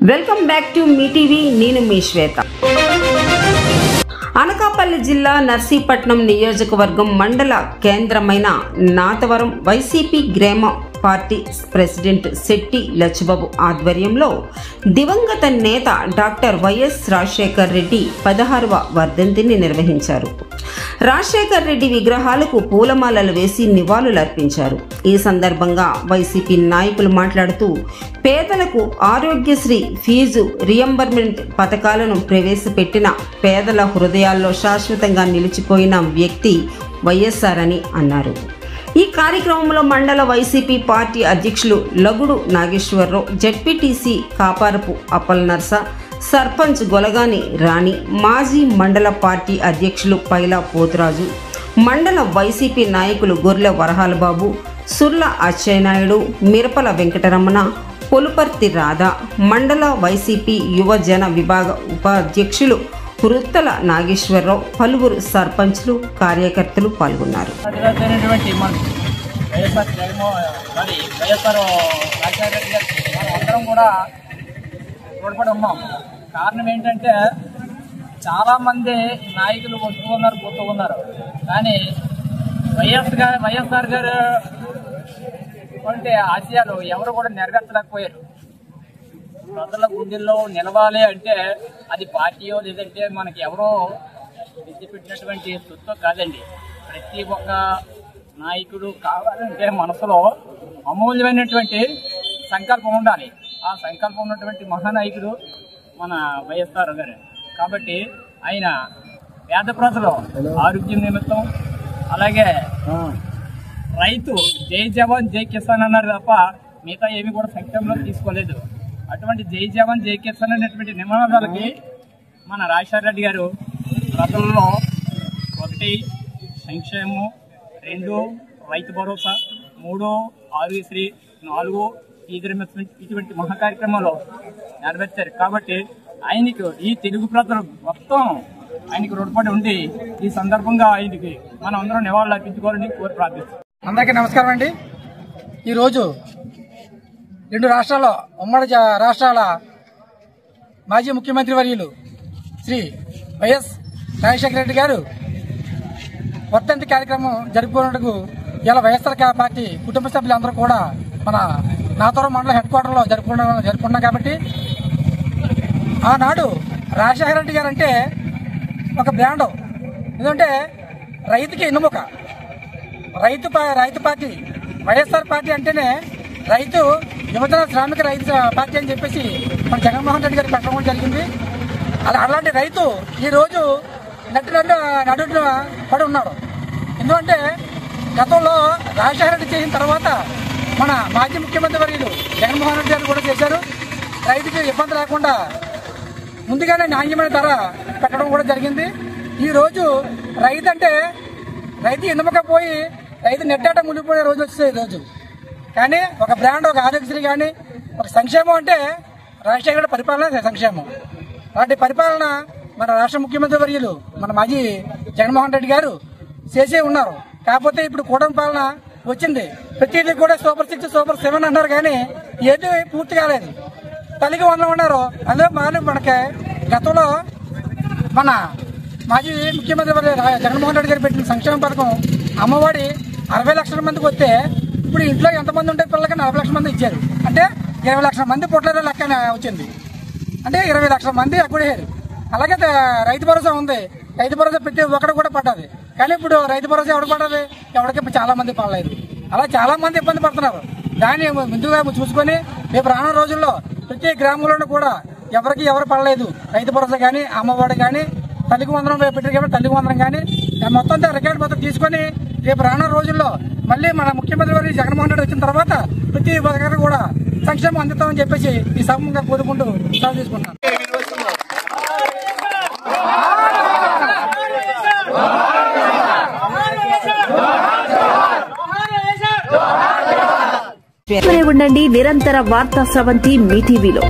Welcome back to me TV. నేను మీ శ్వేత. అనకాపల్లి జిల్లా నర్సీపట్నం నియోజకవర్గం మండల కేంద్రమైన నాతవరం వైసీపీ గ్రామ పార్టీ ప్రెసిడెంట్ శెట్టి లచ్చిబాబు ఆధ్వర్యంలో దివంగత నేత డాక్టర్ వైఎస్ రాజశేఖర్ రెడ్డి 16వ వర్ధంతిని నిర్వహించారు. రాజశేఖర్ రెడ్డి విగ్రహాలకు పూలమాలలు వేసి నివాళులర్పించారు. ఈ సందర్భంగా వైసీపీ నాయకులు మాట్లాడుతూ పేదలకు ఆరోగ్యశ్రీ ఫీజు రియంబర్మెంట్ పథకాలను ప్రవేశపెట్టిన పేదల హృదయాల్లో శాశ్వతంగా నిలిచిపోయిన వ్యక్తి వైఎస్ఆర్ అని అన్నారు. ఈ కార్యక్రమంలో మండల వైసీపీ పార్టీ అధ్యక్షులు లగుడు నాగేశ్వరరావు, జెడ్పీటీసీ కాపారపు అప్పలనర్స, సర్పంచ్ గొలగాని రాణి, మాజీ మండల పార్టీ అధ్యక్షులు పైలా పోతురాజు, మండల వైసీపీ నాయకులు గొర్రెల వరహాలబాబు, సుర్ల అచ్చెన్నాయుడు, మిరపల వెంకటరమణ, పొలుపర్తి రాధ, మండల వైసీపీ యువజన విభాగ ఉపాధ్యక్షులు వృత్తల నాగేశ్వరరావు, పలువురు సర్పంచ్లు, కార్యకర్తలు పాల్గొన్నారు. కారణం ఏంటంటే చాలామంది నాయకులు వస్తూ ఉన్నారు, పోతూ ఉన్నారు. కానీ వైఎస్ఆర్ గారు అంటే ఆశయాలు ఎవరు కూడా నెరవేర్చలేకపోయారు. ప్రజల గుండెల్లో నిలవాలి అంటే అది పార్టీయో లేదంటే మనకి ఎవరో విడిచిపెట్టినటువంటి సొత్తు కాదండి. ప్రతి ఒక్క నాయకుడు కావాలంటే మనసులో అమూల్యమైనటువంటి సంకల్పం ఉండాలి. ఆ సంకల్పం ఉన్నటువంటి మహానాయకుడు మన వైఎస్ఆర్ గారు. కాబట్టి ఆయన పేద ప్రజలు ఆరోగ్యం నిమిత్తం, అలాగే రైతు జై జవాన్ జై కిసాన్ అన్నారు తప్ప మిగతా ఏమి కూడా సంక్షేమంలో తీసుకోలేదు. అటువంటి జై జవాన్ జై కిసాన్ అనేటువంటి నినాదాలకి మన రాజశేఖర రెడ్డి గారు ప్రజల్లో 1 సంక్షేమం, 2 రైతు భరోసా, 3 ఆరోగ్యశ్రీ, 4 ఇటువంటి మహా కార్యక్రమాలు నెరవేర్చారు. కాబట్టి ఆయనకు ఈ తెలుగు ప్రజలు మొత్తం ఆయనకు రుణపడి ఉండి ఈ సందర్భంగా ఆయనకి మనం అందరం నివాళులు అర్పించుకోవాలని కోరి ప్రార్థిస్తాం. అందరికీ నమస్కారం అండి. ఈరోజు 2 రాష్ట్రాల ఉమ్మడి రాష్ట్రాల మాజీ ముఖ్యమంత్రి వర్యులు శ్రీ వైఎస్ రాజశేఖర రెడ్డి గారు వర్ధంతి కార్యక్రమం జరుపుకున్నందుకు ఇలా వైఎస్ఆర్ పార్టీ కుటుంబ సభ్యులందరూ కూడా మన నాతవరం మండల హెడ్ క్వార్టర్లో జరుపుకున్నాం. కాబట్టి ఆనాడు రాజశేఖర రెడ్డి గారు అంటే ఒక బ్రాండ్. ఎందుకంటే రైతుకి ఎన్నుముక. రైతు పార్టీ వైఎస్ఆర్ పార్టీ అంటేనే రైతు యువజన శ్రామిక రైతు పార్టీ అని చెప్పేసి మన జగన్మోహన్ రెడ్డి గారు పెట్టడం జరిగింది. అలాంటి రైతు ఈరోజు నడున పడి ఉన్నాడు. ఎందుకంటే గతంలో రాజశేఖర రెడ్డి చేసిన తర్వాత మన మాజీ ముఖ్యమంత్రి వర్యులు జగన్మోహన్ రెడ్డి గారు కూడా చేశారు. రైతుకి ఇబ్బంది లేకుండా ముందుగానే నాణ్యమైన ధర పెట్టడం కూడా జరిగింది. ఈరోజు రైతు అంటే రైతు ఎన్నుమక పోయి రైతు నెట్టాట మునిగిపోయే రోజు వచ్చేది రోజు. కానీ ఒక బ్రాండ్, ఒక ఆరోగ్యశ్రీ కానీ ఒక సంక్షేమం అంటే రాజశేఖర పరిపాలన సంక్షేమం. అలాంటి పరిపాలన మన రాష్ట్ర ముఖ్యమంత్రి వర్యులు మన మాజీ జగన్మోహన్ రెడ్డి గారు చేసే ఉన్నారు. కాకపోతే ఇప్పుడు కూటమి పాలన వచ్చింది. ప్రతిదీ కూడా సూపర్ 6, సూపర్ 7 అన్నారు. కానీ ఏది పూర్తి కాలేదు. తల్లికి 100 ఉన్నారు. అందులో మనకి గతంలో మన మాజీ ముఖ్యమంత్రి జగన్మోహన్ రెడ్డి గారు పెట్టిన సంక్షేమ పథకం అమ్మఒడి 60 లక్షల మందికి వస్తే ఇప్పుడు ఇంట్లో ఎంతమంది ఉంటే పిల్లలకి 40 లక్షల మంది ఇచ్చారు. అంటే 20 లక్షల మంది పుట్టలేదో లెక్క వచ్చింది. అంటే 20 లక్షల మంది అక్కడేయారు. అలాగే రైతు భరోసా ఉంది. రైతు భరోసా ప్రతి ఒక్కడు కూడా పడ్డది. కానీ ఇప్పుడు రైతు భరోసా ఎవరు పడ్డది? ఎవరికి చాలా మంది పడలేదు. అలా చాలా మంది ఇబ్బంది పడుతున్నారు. దాన్ని ముందుగా చూసుకొని రేపు రానున్న రోజుల్లో ప్రతి గ్రామంలోనూ కూడా ఎవరు పడలేదు రైతు భరోసా కానీ, అమ్మఒడి కానీ, తల్లికి 100 పెట్టిన తల్లికి 100 కానీ మొత్తం రికార్డు మొత్తం తీసుకొని రేపు రానున్న రోజుల్లో మళ్ళీ మన ముఖ్యమంత్రి గారు జగన్మోహన్ రెడ్డి వచ్చిన తర్వాత ప్రతి ఒక్కరు కూడా సంక్షేమం అందుతామని చెప్పేసి ఈ సభంగా కోరుకుంటూ సెలవు తీసుకుంటున్నాను. ఉండండి నిరంతర వార్తా స్రవంతి మీ టీవీలో.